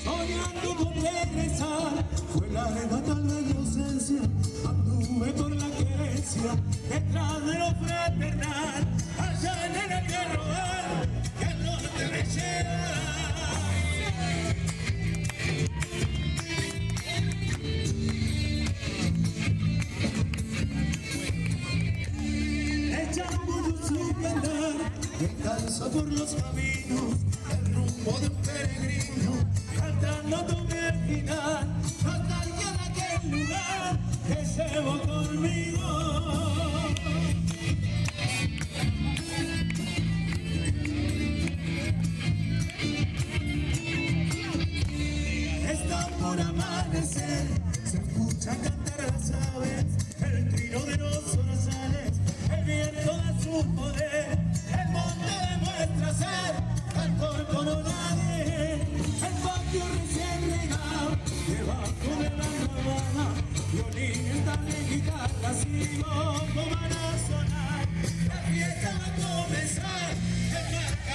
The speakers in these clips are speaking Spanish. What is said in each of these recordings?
Soñando con regresar, fue la arrebata la inocencia, anduve por la querencia, detrás de lo fraternal, allá en el algarrobal, que al norte me lleva. Descalzo por los caminos, el rumbo de un peregrino, cantando tu virginal, nostalgia de aquel lugar que llevo conmigo. Está por amanecer, se escucha cantar las aves, el trino de los zorzales, el viento da su poder. El monte demuestra ser cantor como nadie, el patio recién regado, debajo de la rabana, violines, también guitarras y bombos van a sonar, la fiesta va a comenzar, el marca.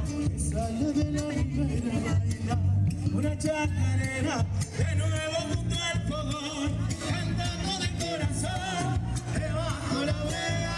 Que sale de la ribera a bailar una chacarera, de nuevo junto al fogón, cantando de corazón, debajo la brea.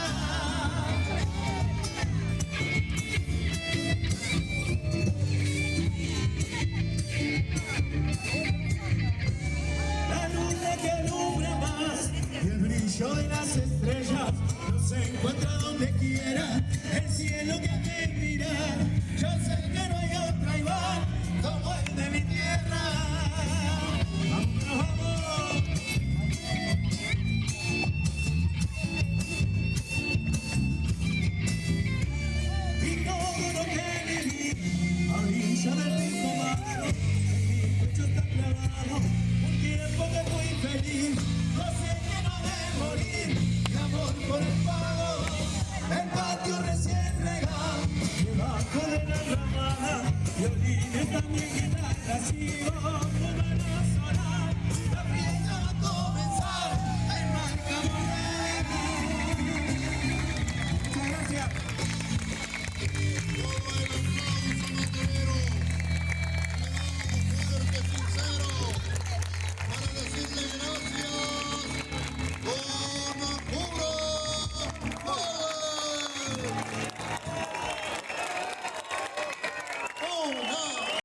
La luna que alumbra más y el brillo de las estrellas no se encuentra donde quiera, el cielo que hace mirar. Yo sé que no hay otra igual como el de mi tierra. ¡Vamos! Y todo lo que viví a orilla del mismo mar, en mi pecho está clavado un tiempo que fui feliz. No sé que no de morir de amor por el pago, el patio recién regado, debajo de la ramada, violines, también guitarras y voz.